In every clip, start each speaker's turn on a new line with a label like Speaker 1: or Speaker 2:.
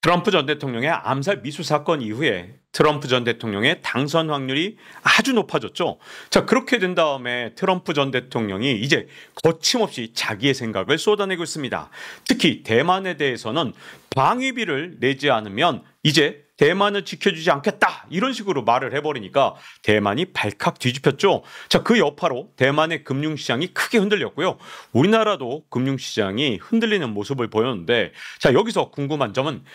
Speaker 1: 트럼프 전 대통령의 암살 미수 사건 이후에 트럼프 전 대통령의 당선 확률이 아주 높아졌죠. 자, 그렇게 된 다음에 트럼프 전 대통령이 이제 거침없이 자기의 생각을 쏟아내고 있습니다. 특히 대만에 대해서는 방위비를 내지 않으면 이제 대만을 지켜주지 않겠다 이런 식으로 말을 해버리니까 대만이 발칵 뒤집혔죠. 자, 그 여파로 대만의 금융시장이 크게 흔들렸고요. 우리나라도 금융시장이 흔들리는 모습을 보였는데, 자, 여기서 궁금한 점은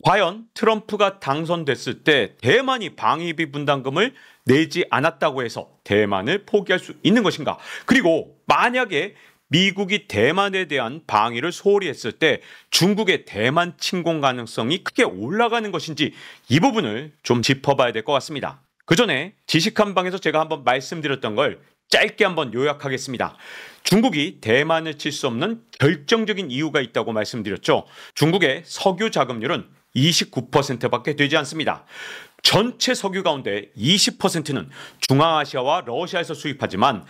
Speaker 1: 과연 트럼프가 당선됐을 때 대만이 방위비 분담금을 내지 않았다고 해서 대만을 포기할 수 있는 것인가? 그리고 만약에 미국이 대만에 대한 방위를 소홀히 했을 때 중국의 대만 침공 가능성이 크게 올라가는 것인지 이 부분을 좀 짚어봐야 될 것 같습니다. 그 전에 지식한방에서 제가 한번 말씀드렸던 걸 짧게 한번 요약하겠습니다. 중국이 대만을 칠 수 없는 결정적인 이유가 있다고 말씀드렸죠. 중국의 석유 자급률은 29%밖에 되지 않습니다. 전체 석유 가운데 20%는 중앙아시아와 러시아에서 수입하지만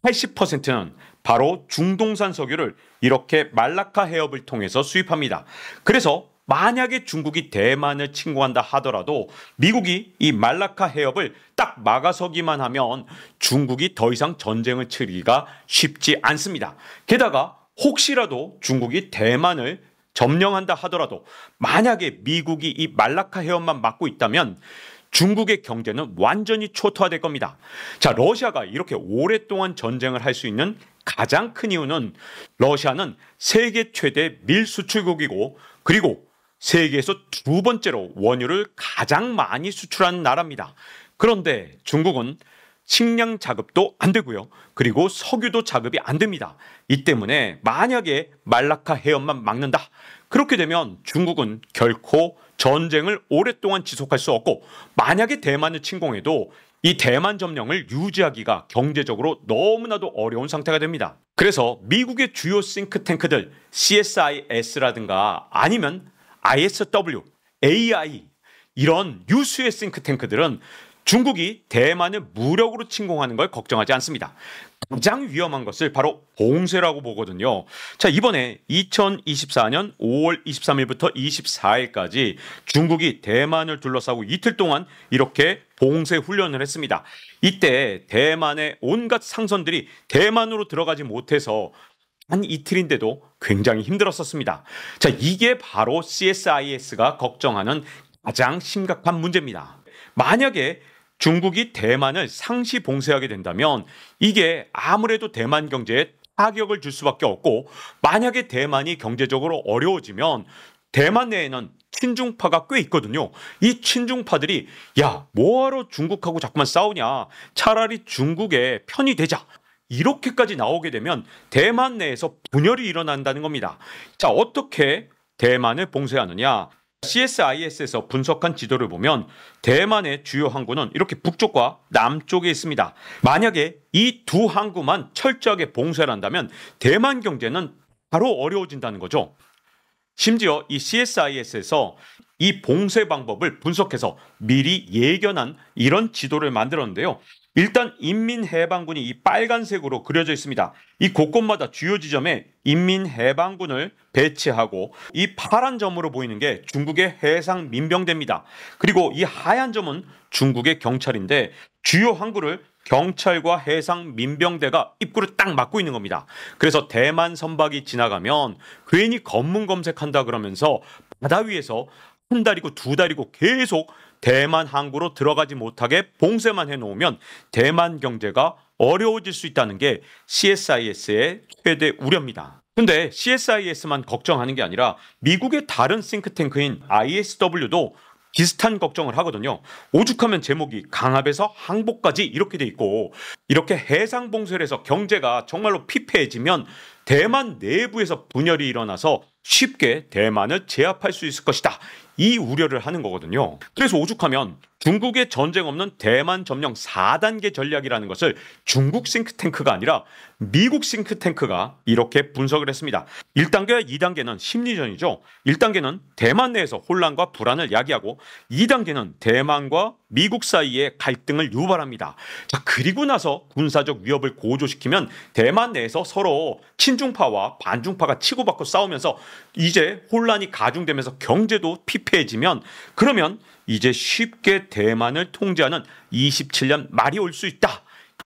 Speaker 1: 80%는 바로 중동산 석유를 이렇게 말라카 해협을 통해서 수입합니다. 그래서 만약에 중국이 대만을 침공한다 하더라도 미국이 이 말라카 해협을 딱 막아서기만 하면 중국이 더 이상 전쟁을 치르기가 쉽지 않습니다. 게다가 혹시라도 중국이 대만을 점령한다 하더라도 만약에 미국이 이 말라카 해협만 막고 있다면 중국의 경제는 완전히 초토화될 겁니다. 자, 러시아가 이렇게 오랫동안 전쟁을 할 수 있는 가장 큰 이유는 러시아는 세계 최대 밀 수출국이고 그리고 세계에서 두 번째로 원유를 가장 많이 수출하는 나라입니다. 그런데 중국은 식량 자급도 안 되고요. 그리고 석유도 자급이 안 됩니다. 이 때문에 만약에 말라카 해협만 막는다. 그렇게 되면 중국은 결코 전쟁을 오랫동안 지속할 수 없고 만약에 대만을 침공해도 이 대만 점령을 유지하기가 경제적으로 너무나도 어려운 상태가 됩니다. 그래서 미국의 주요 싱크탱크들 CSIS라든가 아니면 ISW, AI 이런 유수의 싱크탱크들은 중국이 대만을 무력으로 침공하는 걸 걱정하지 않습니다. 가장 위험한 것을 바로 봉쇄라고 보거든요. 자, 이번에 2024년 5월 23일부터 24일까지 중국이 대만을 둘러싸고 이틀 동안 이렇게 봉쇄 훈련을 했습니다. 이때 대만의 온갖 상선들이 대만으로 들어가지 못해서 한 이틀인데도 굉장히 힘들었었습니다. 자, 이게 바로 CSIS가 걱정하는 가장 심각한 문제입니다. 만약에 중국이 대만을 상시 봉쇄하게 된다면 이게 아무래도 대만 경제에 타격을 줄 수밖에 없고 만약에 대만이 경제적으로 어려워지면 대만 내에는 친중파가 꽤 있거든요. 이 친중파들이 야, 뭐하러 중국하고 자꾸만 싸우냐. 차라리 중국의 편이 되자. 이렇게까지 나오게 되면 대만 내에서 분열이 일어난다는 겁니다. 자, 어떻게 대만을 봉쇄하느냐. CSIS에서 분석한 지도를 보면 대만의 주요 항구는 이렇게 북쪽과 남쪽에 있습니다. 만약에 이 두 항구만 철저하게 봉쇄를 한다면 대만 경제는 바로 어려워진다는 거죠. 심지어 이 CSIS에서 이 봉쇄 방법을 분석해서 미리 예견한 이런 지도를 만들었는데요. 일단 인민해방군이 이 빨간색으로 그려져 있습니다. 이 곳곳마다 주요 지점에 인민해방군을 배치하고 이 파란 점으로 보이는 게 중국의 해상 민병대입니다. 그리고 이 하얀 점은 중국의 경찰인데 주요 항구를 경찰과 해상 민병대가 입구를 딱 막고 있는 겁니다. 그래서 대만 선박이 지나가면 괜히 검문 검색한다 그러면서 바다 위에서 한 달이고 두 달이고 계속 대만 항구로 들어가지 못하게 봉쇄만 해놓으면 대만 경제가 어려워질 수 있다는 게 CSIS의 최대 우려입니다. 근데 CSIS만 걱정하는 게 아니라 미국의 다른 싱크탱크인 ISW도 비슷한 걱정을 하거든요. 오죽하면 제목이 강압에서 항복까지 이렇게 돼 있고 이렇게 해상 봉쇄를 해서 경제가 정말로 피폐해지면 대만 내부에서 분열이 일어나서 쉽게 대만을 제압할 수 있을 것이다. 이 우려를 하는 거거든요. 그래서 오죽하면 중국의 전쟁 없는 대만 점령 4단계 전략이라는 것을 중국 싱크탱크가 아니라 미국 싱크탱크가 이렇게 분석을 했습니다. 1단계와 2단계는 심리전이죠. 1단계는 대만 내에서 혼란과 불안을 야기하고 2단계는 대만과 미국 사이에 갈등을 유발합니다. 자, 그리고 나서 군사적 위협을 고조시키면 대만 내에서 서로 친중파와 반중파가 치고받고 싸우면서 이제 혼란이 가중되면서 경제도 피폐해지면 그러면 이제 쉽게 대만을 통제하는 27년 말이 올 수 있다.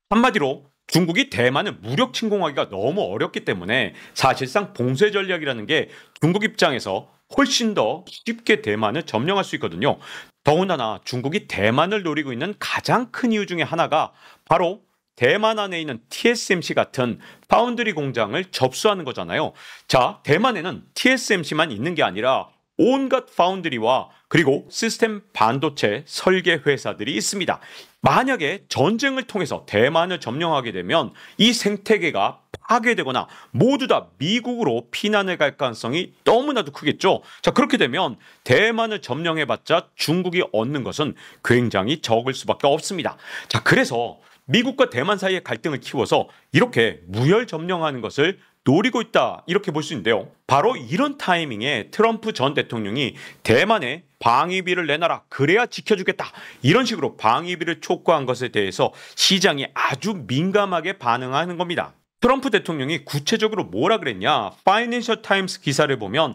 Speaker 1: 한마디로 중국이 대만을 무력 침공하기가 너무 어렵기 때문에 사실상 봉쇄 전략이라는 게 중국 입장에서 훨씬 더 쉽게 대만을 점령할 수 있거든요. 더군다나 중국이 대만을 노리고 있는 가장 큰 이유 중에 하나가 바로 대만 안에 있는 TSMC 같은 파운드리 공장을 접수하는 거잖아요. 자, 대만에는 TSMC만 있는 게 아니라 온갖 파운드리와 그리고 시스템 반도체 설계 회사들이 있습니다. 만약에 전쟁을 통해서 대만을 점령하게 되면 이 생태계가 파괴되거나 모두 다 미국으로 피난을 갈 가능성이 너무나도 크겠죠. 자, 그렇게 되면 대만을 점령해봤자 중국이 얻는 것은 굉장히 적을 수밖에 없습니다. 자, 그래서 미국과 대만 사이의 갈등을 키워서 이렇게 무혈 점령하는 것을 노리고 있다, 이렇게 볼 수 있는데요. 바로 이런 타이밍에 트럼프 전 대통령이 대만에 방위비를 내놔라, 그래야 지켜주겠다, 이런 식으로 방위비를 촉구한 것에 대해서 시장이 아주 민감하게 반응하는 겁니다. 트럼프 대통령이 구체적으로 뭐라 그랬냐? 파이낸셜 타임스 기사를 보면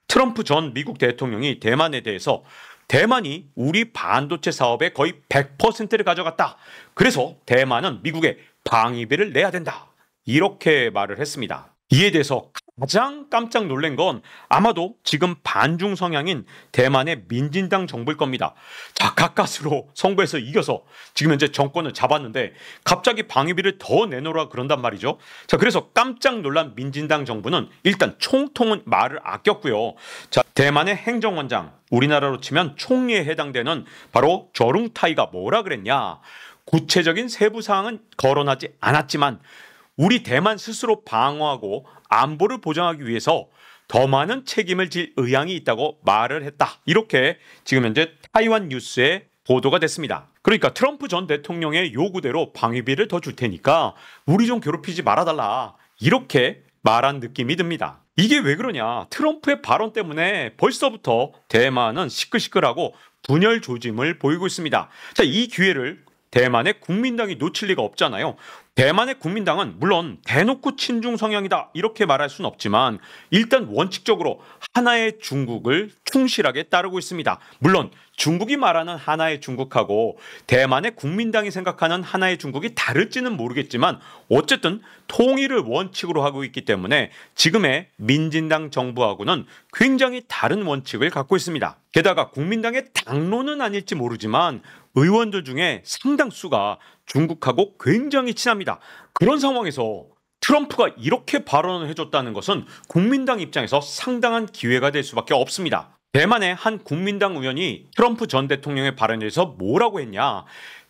Speaker 1: 트럼프 전 미국 대통령이 대만에 대해서 대만이 우리 반도체 사업의 거의 100%를 가져갔다. 그래서 대만은 미국에 방위비를 내야 된다, 이렇게 말을 했습니다. 이에 대해서 가장 깜짝 놀란 건 아마도 지금 반중 성향인 대만의 민진당 정부일 겁니다. 자, 가까스로 선거에서 이겨서 지금 현재 정권을 잡았는데 갑자기 방위비를 더 내놓으라 그런단 말이죠. 자, 그래서 깜짝 놀란 민진당 정부는 일단 총통은 말을 아꼈고요. 자, 대만의 행정원장, 우리나라로 치면 총리에 해당되는 바로 저룽타이가 뭐라 그랬냐? 구체적인 세부 사항은 거론하지 않았지만 우리 대만 스스로 방어하고 안보를 보장하기 위해서 더 많은 책임을 질 의향이 있다고 말을 했다, 이렇게 지금 현재 타이완 뉴스에 보도가 됐습니다. 그러니까 트럼프 전 대통령의 요구대로 방위비를 더 줄 테니까 우리 좀 괴롭히지 말아달라, 이렇게 말한 느낌이 듭니다. 이게 왜 그러냐? 트럼프의 발언 때문에 벌써부터 대만은 시끌시끌하고 분열 조짐을 보이고 있습니다. 자, 이 기회를 대만의 국민당이 놓칠 리가 없잖아요. 대만의 국민당은 물론 대놓고 친중 성향이다, 이렇게 말할 수는 없지만 일단 원칙적으로 하나의 중국을 충실하게 따르고 있습니다. 물론 중국이 말하는 하나의 중국하고 대만의 국민당이 생각하는 하나의 중국이 다를지는 모르겠지만 어쨌든 통일을 원칙으로 하고 있기 때문에 지금의 민진당 정부하고는 굉장히 다른 원칙을 갖고 있습니다. 게다가 국민당의 당론은 아닐지 모르지만 의원들 중에 상당수가 중국하고 굉장히 친합니다. 그런 상황에서 트럼프가 이렇게 발언을 해줬다는 것은 국민당 입장에서 상당한 기회가 될 수밖에 없습니다. 대만의 한 국민당 의원이 트럼프 전 대통령의 발언에 대해서 뭐라고 했냐?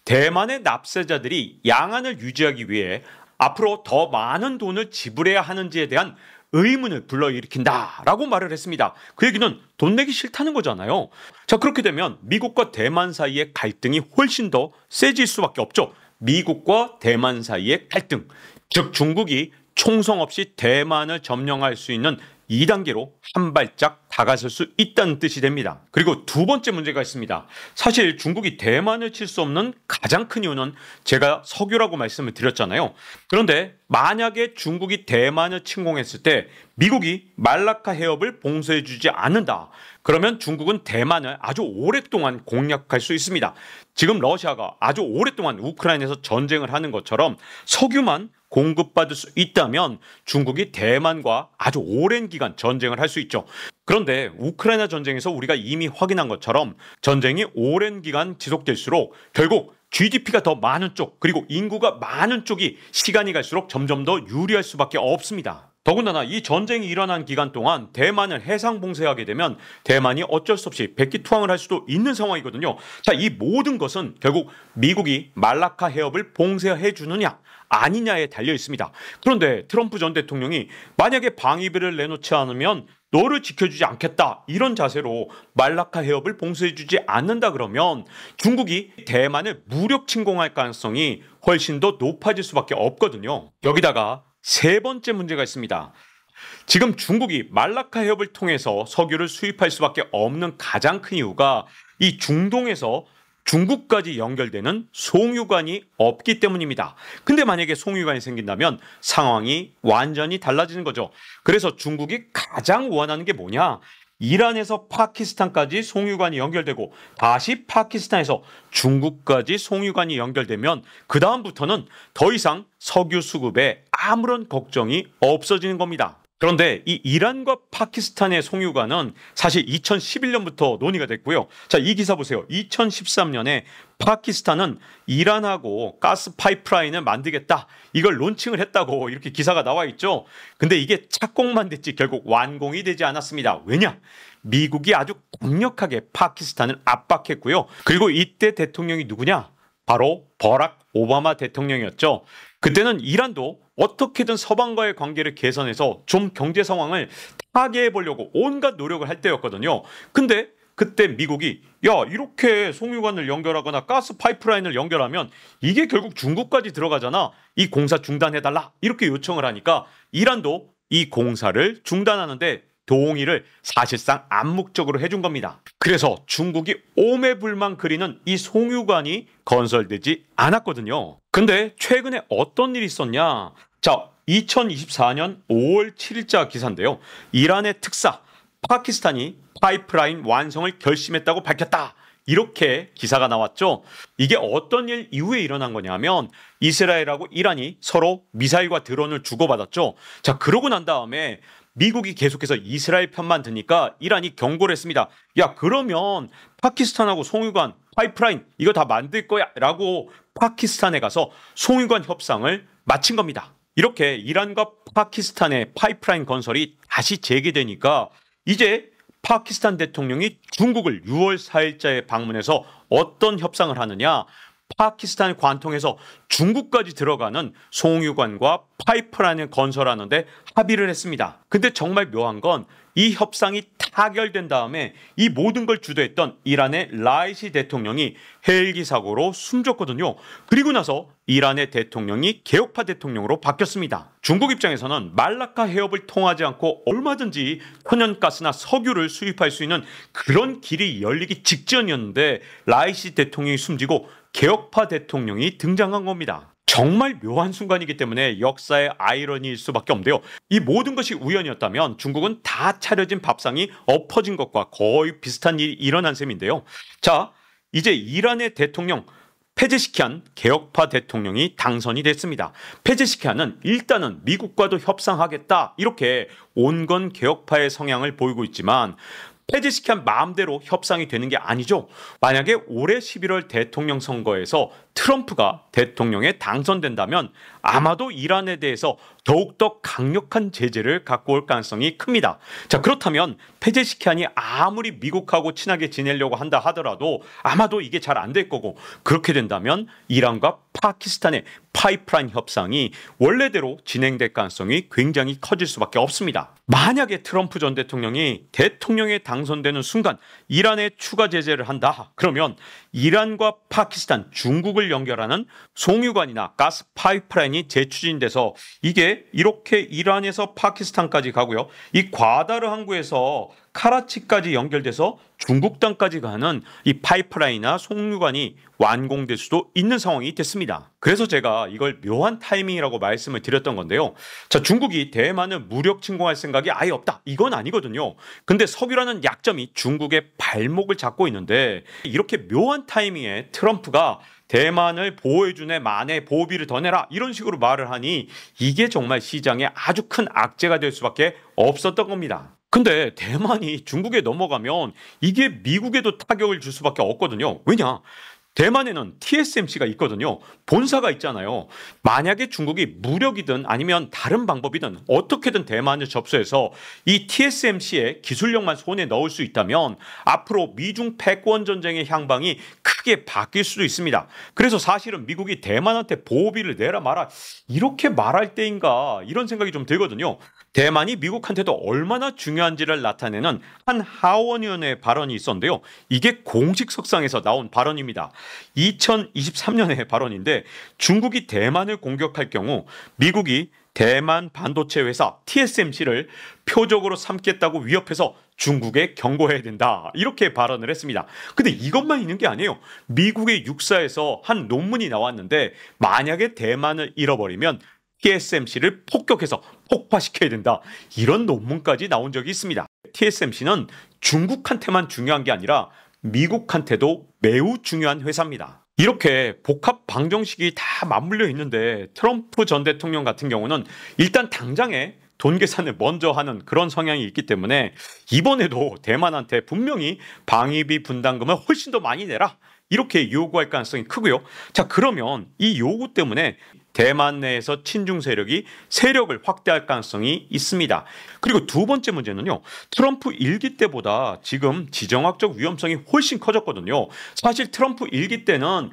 Speaker 1: 대만의 납세자들이 양안을 유지하기 위해 앞으로 더 많은 돈을 지불해야 하는지에 대한 의문을 불러일으킨다라고 말을 했습니다. 그 얘기는 돈 내기 싫다는 거잖아요. 자, 그렇게 되면 미국과 대만 사이의 갈등이 훨씬 더 세질 수밖에 없죠. 미국과 대만 사이의 갈등, 즉 중국이 총성 없이 대만을 점령할 수 있는 2단계로 한 발짝 다가설 수 있다는 뜻이 됩니다. 그리고 두 번째 문제가 있습니다. 사실 중국이 대만을 칠 수 없는 가장 큰 이유는 제가 석유라고 말씀을 드렸잖아요. 그런데 만약에 중국이 대만을 침공했을 때 미국이 말라카 해협을 봉쇄해주지 않는다, 그러면 중국은 대만을 아주 오랫동안 공략할 수 있습니다. 지금 러시아가 아주 오랫동안 우크라이나에서 전쟁을 하는 것처럼 석유만 공급받을 수 있다면 중국이 대만과 아주 오랜 기간 전쟁을 할 수 있죠. 그런데 우크라이나 전쟁에서 우리가 이미 확인한 것처럼 전쟁이 오랜 기간 지속될수록 결국 GDP가 더 많은 쪽, 그리고 인구가 많은 쪽이 시간이 갈수록 점점 더 유리할 수밖에 없습니다. 더군다나 이 전쟁이 일어난 기간 동안 대만을 해상 봉쇄하게 되면 대만이 어쩔 수 없이 백기투항을 할 수도 있는 상황이거든요. 자, 이 모든 것은 결국 미국이 말라카 해협을 봉쇄해 주느냐 아니냐에 달려 있습니다. 그런데 트럼프 전 대통령이 만약에 방위비를 내놓지 않으면 너를 지켜주지 않겠다, 이런 자세로 말라카 해협을 봉쇄해주지 않는다 그러면 중국이 대만을 무력 침공할 가능성이 훨씬 더 높아질 수밖에 없거든요. 여기다가 세 번째 문제가 있습니다. 지금 중국이 말라카 해협을 통해서 석유를 수입할 수밖에 없는 가장 큰 이유가 이 중동에서 중국까지 연결되는 송유관이 없기 때문입니다. 근데 만약에 송유관이 생긴다면 상황이 완전히 달라지는 거죠. 그래서 중국이 가장 원하는 게 뭐냐? 이란에서 파키스탄까지 송유관이 연결되고 다시 파키스탄에서 중국까지 송유관이 연결되면 그 다음부터는 더 이상 석유 수급에 아무런 걱정이 없어지는 겁니다. 그런데 이 이란과 파키스탄의 송유관은 사실 2011년부터 논의가 됐고요. 자, 이 기사 보세요. 2013년에 파키스탄은 이란하고 가스 파이프라인을 만들겠다. 이걸 론칭을 했다고 이렇게 기사가 나와 있죠. 근데 이게 착공만 됐지 결국 완공이 되지 않았습니다. 왜냐? 미국이 아주 강력하게 파키스탄을 압박했고요. 그리고 이때 대통령이 누구냐? 바로 버락 오바마 대통령이었죠. 그때는 이란도 어떻게든 서방과의 관계를 개선해서 좀 경제 상황을 타개해 보려고 온갖 노력을 할 때였거든요. 근데 그때 미국이 야, 이렇게 송유관을 연결하거나 가스 파이프라인을 연결하면 이게 결국 중국까지 들어가잖아. 이 공사 중단해달라. 이렇게 요청을 하니까 이란도 이 공사를 중단하는데 동의를 사실상 암묵적으로 해준 겁니다. 그래서 중국이 오매불만 그리는 이 송유관이 건설되지 않았거든요. 근데 최근에 어떤 일이 있었냐? 자, 2024년 5월 7일자 기사인데요. 이란의 특사 파키스탄이 파이프라인 완성을 결심했다고 밝혔다. 이렇게 기사가 나왔죠. 이게 어떤 일 이후에 일어난 거냐면 이스라엘하고 이란이 서로 미사일과 드론을 주고받았죠. 자, 그러고 난 다음에 미국이 계속해서 이스라엘 편만 드니까 이란이 경고를 했습니다. 야, 그러면 파키스탄하고 송유관 파이프라인 이거 다 만들 거야 라고 파키스탄에 가서 송유관 협상을 마친 겁니다. 이렇게 이란과 파키스탄의 파이프라인 건설이 다시 재개되니까 이제 파키스탄 대통령이 중국을 6월 4일자에 방문해서 어떤 협상을 하느냐? 파키스탄을 관통해서 중국까지 들어가는 송유관과 파이프라인을 건설하는데 합의를 했습니다. 근데 정말 묘한 건 이 협상이 타결된 다음에 이 모든 걸 주도했던 이란의 라이시 대통령이 헬기 사고로 숨졌거든요. 그리고 나서 이란의 대통령이 개혁파 대통령으로 바뀌었습니다. 중국 입장에서는 말라카 해협을 통하지 않고 얼마든지 천연가스나 석유를 수입할 수 있는 그런 길이 열리기 직전이었는데 라이시 대통령이 숨지고 개혁파 대통령이 등장한 겁니다. 정말 묘한 순간이기 때문에 역사의 아이러니일 수밖에 없는데요. 이 모든 것이 우연이었다면 중국은 다 차려진 밥상이 엎어진 것과 거의 비슷한 일이 일어난 셈인데요. 자, 이제 이란의 대통령 페제시키안 개혁파 대통령이 당선이 됐습니다. 페제시키안은 일단은 미국과도 협상하겠다 이렇게 온건 개혁파의 성향을 보이고 있지만 페제시키안 마음대로 협상이 되는 게 아니죠. 만약에 올해 11월 대통령 선거에서 트럼프가 대통령에 당선된다면 아마도 이란에 대해서 더욱더 강력한 제재를 갖고 올 가능성이 큽니다. 자, 그렇다면 페제시키안이 아무리 미국하고 친하게 지내려고 한다 하더라도 아마도 이게 잘 안 될 거고 그렇게 된다면 이란과 파키스탄의 파이프라인 협상이 원래대로 진행될 가능성이 굉장히 커질 수밖에 없습니다. 만약에 트럼프 전 대통령이 대통령에 당선되는 순간 이란에 추가 제재를 한다. 그러면 이란과 파키스탄, 중국을 연결하는 송유관이나 가스 파이프라인이 재추진돼서 이게 이렇게 이란에서 파키스탄까지 가고요. 이 과다르 항구에서 카라치까지 연결돼서 중국 땅까지 가는 이 파이프라인이나 송유관이 완공될 수도 있는 상황이 됐습니다. 그래서 제가 이걸 묘한 타이밍이라고 말씀을 드렸던 건데요. 자, 중국이 대만을 무력 침공할 생각이 아예 없다. 이건 아니거든요. 근데 석유라는 약점이 중국의 발목을 잡고 있는데 이렇게 묘한 타이밍에 트럼프가 대만을 보호해주네 만에 보호비를 더 내라 이런 식으로 말을 하니 이게 정말 시장에 아주 큰 악재가 될 수밖에 없었던 겁니다. 근데 대만이 중국에 넘어가면 이게 미국에도 타격을 줄 수밖에 없거든요. 왜냐? 대만에는 TSMC가 있거든요. 본사가 있잖아요. 만약에 중국이 무력이든 아니면 다른 방법이든 어떻게든 대만을 접수해서 이 TSMC의 기술력만 손에 넣을 수 있다면 앞으로 미중 패권 전쟁의 향방이 크게 바뀔 수도 있습니다. 그래서 사실은 미국이 대만한테 보호비를 내라 마라 이렇게 말할 때인가 이런 생각이 좀 들거든요. 대만이 미국한테도 얼마나 중요한지를 나타내는 한 하원의원의 발언이 있었는데요. 이게 공식석상에서 나온 발언입니다. 2023년의 발언인데 중국이 대만을 공격할 경우 미국이 대만 반도체 회사 TSMC를 표적으로 삼겠다고 위협해서 중국에 경고해야 된다. 이렇게 발언을 했습니다. 근데 이것만 있는 게 아니에요. 미국의 육사에서 한 논문이 나왔는데 만약에 대만을 잃어버리면 TSMC를 폭격해서 폭파시켜야 된다. 이런 논문까지 나온 적이 있습니다. TSMC는 중국한테만 중요한 게 아니라 미국한테도 매우 중요한 회사입니다. 이렇게 복합 방정식이 다 맞물려 있는데 트럼프 전 대통령 같은 경우는 일단 당장에 돈 계산을 먼저 하는 그런 성향이 있기 때문에 이번에도 대만한테 분명히 방위비 분담금을 훨씬 더 많이 내라. 이렇게 요구할 가능성이 크고요. 자, 그러면 이 요구 때문에 대만 내에서 친중 세력이 세력을 확대할 가능성이 있습니다. 그리고 두 번째 문제는요. 트럼프 일기 때보다 지금 지정학적 위험성이 훨씬 커졌거든요. 사실 트럼프 일기 때는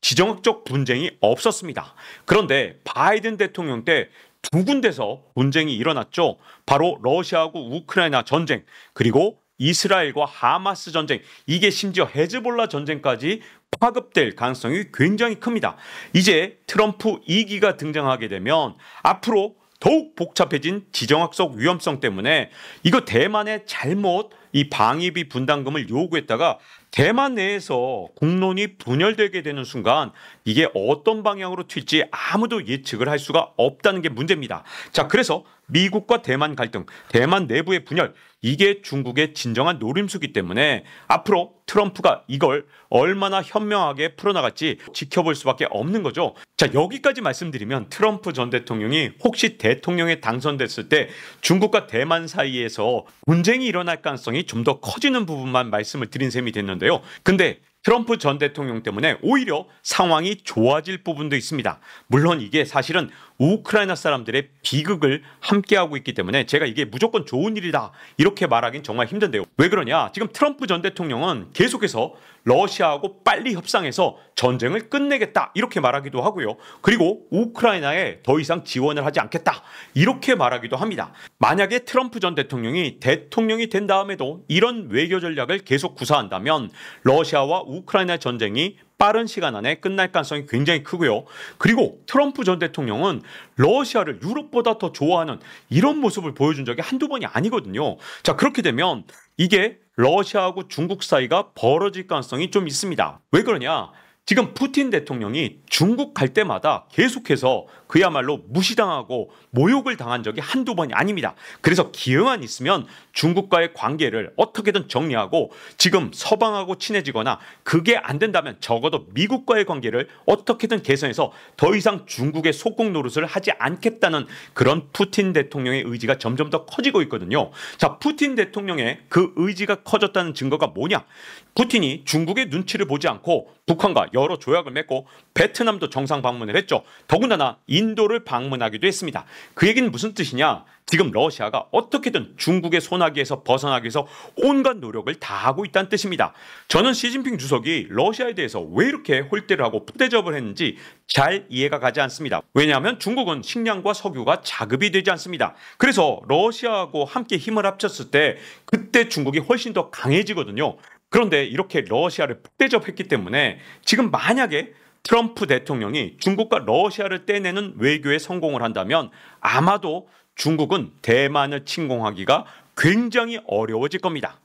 Speaker 1: 지정학적 분쟁이 없었습니다. 그런데 바이든 대통령 때 두 군데서 분쟁이 일어났죠. 바로 러시아하고 우크라이나 전쟁, 그리고 이스라엘과 하마스 전쟁, 이게 심지어 헤즈볼라 전쟁까지 파급될 가능성이 굉장히 큽니다. 이제 트럼프 2기가 등장하게 되면 앞으로 더욱 복잡해진 지정학적 위험성 때문에 이거 대만에 잘못 이 방위비 분담금을 요구했다가 대만 내에서 국론이 분열되게 되는 순간 이게 어떤 방향으로 튈지 아무도 예측을 할 수가 없다는 게 문제입니다. 자, 그래서 미국과 대만 갈등, 대만 내부의 분열, 이게 중국의 진정한 노림수기 때문에 앞으로 트럼프가 이걸 얼마나 현명하게 풀어나갈지 지켜볼 수밖에 없는 거죠. 자, 여기까지 말씀드리면 트럼프 전 대통령이 혹시 대통령에 당선됐을 때 중국과 대만 사이에서 분쟁이 일어날 가능성이 좀 더 커지는 부분만 말씀을 드린 셈이 됐는데요. 근데 트럼프 전 대통령 때문에 오히려 상황이 좋아질 부분도 있습니다. 물론 이게 사실은 우크라이나 사람들의 비극을 함께하고 있기 때문에 제가 이게 무조건 좋은 일이다 이렇게 말하긴 정말 힘든데요. 왜 그러냐? 지금 트럼프 전 대통령은 계속해서 러시아하고 빨리 협상해서 전쟁을 끝내겠다 이렇게 말하기도 하고요. 그리고 우크라이나에 더 이상 지원을 하지 않겠다 이렇게 말하기도 합니다. 만약에 트럼프 전 대통령이 된 다음에도 이런 외교 전략을 계속 구사한다면 러시아와 우크라이나 전쟁이 빠른 시간 안에 끝날 가능성이 굉장히 크고요. 그리고 트럼프 전 대통령은 러시아를 유럽보다 더 좋아하는 이런 모습을 보여준 적이 한두 번이 아니거든요. 자, 그렇게 되면 이게 러시아하고 중국 사이가 벌어질 가능성이 좀 있습니다. 왜 그러냐? 지금 푸틴 대통령이 중국 갈 때마다 계속해서 그야말로 무시당하고 모욕을 당한 적이 한두 번이 아닙니다. 그래서 기회만 있으면 중국과의 관계를 어떻게든 정리하고 지금 서방하고 친해지거나 그게 안 된다면 적어도 미국과의 관계를 어떻게든 개선해서 더 이상 중국의 속국 노릇을 하지 않겠다는 그런 푸틴 대통령의 의지가 점점 더 커지고 있거든요. 자, 푸틴 대통령의 그 의지가 커졌다는 증거가 뭐냐? 푸틴이 중국의 눈치를 보지 않고 북한과 여러 조약을 맺고 베트남도 정상 방문을 했죠. 더군다나 인도를 방문하기도 했습니다. 그 얘기는 무슨 뜻이냐? 지금 러시아가 어떻게든 중국의 소나기에서 벗어나기 위해서 온갖 노력을 다하고 있다는 뜻입니다. 저는 시진핑 주석이 러시아에 대해서 왜 이렇게 홀대를 하고 푸대접을 했는지 잘 이해가 가지 않습니다. 왜냐하면 중국은 식량과 석유가 자급이 되지 않습니다. 그래서 러시아하고 함께 힘을 합쳤을 때 그때 중국이 훨씬 더 강해지거든요. 그런데 이렇게 러시아를 푸대접했기 때문에 지금 만약에 트럼프 대통령이 중국과 러시아를 떼내는 외교에 성공을 한다면 아마도 중국은 대만을 침공하기가 굉장히 어려워질 겁니다.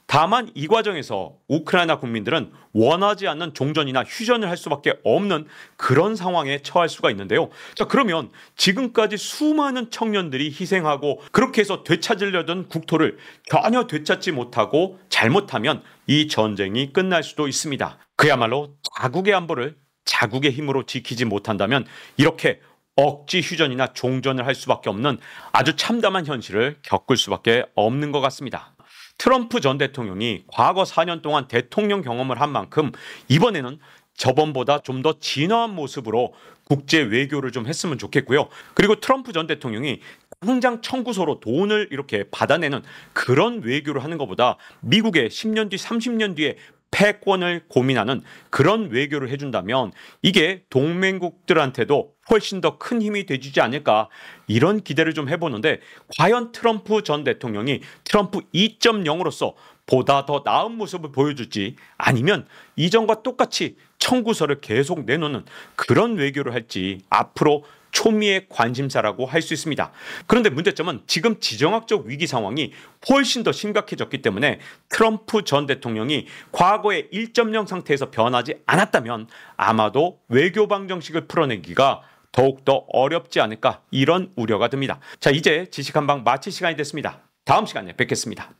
Speaker 1: 다만 이 과정에서 우크라이나 국민들은 원하지 않는 종전이나 휴전을 할 수밖에 없는 그런 상황에 처할 수가 있는데요. 자, 그러면 지금까지 수많은 청년들이 희생하고 그렇게 해서 되찾으려던 국토를 전혀 되찾지 못하고 잘못하면 이 전쟁이 끝날 수도 있습니다. 그야말로 자국의 안보를 자국의 힘으로 지키지 못한다면 이렇게 억지 휴전이나 종전을 할 수밖에 없는 아주 참담한 현실을 겪을 수밖에 없는 것 같습니다. 트럼프 전 대통령이 과거 4년 동안 대통령 경험을 한 만큼 이번에는 저번보다 좀 더 진화한 모습으로 국제 외교를 좀 했으면 좋겠고요. 그리고 트럼프 전 대통령이 당장 청구서로 돈을 이렇게 받아내는 그런 외교를 하는 것보다 미국의 10년 뒤, 30년 뒤에 패권을 고민하는 그런 외교를 해준다면 이게 동맹국들한테도 훨씬 더 큰 힘이 되주지 않을까 이런 기대를 좀 해보는데 과연 트럼프 전 대통령이 트럼프 2.0으로서 보다 더 나은 모습을 보여줄지 아니면 이전과 똑같이 청구서를 계속 내놓는 그런 외교를 할지 앞으로 초미의 관심사라고 할 수 있습니다. 그런데 문제점은 지금 지정학적 위기 상황이 훨씬 더 심각해졌기 때문에 트럼프 전 대통령이 과거의 1.0 상태에서 변하지 않았다면 아마도 외교 방정식을 풀어내기가 더욱더 어렵지 않을까, 이런 우려가 듭니다. 자, 이제 지식 한방 마칠 시간이 됐습니다. 다음 시간에 뵙겠습니다.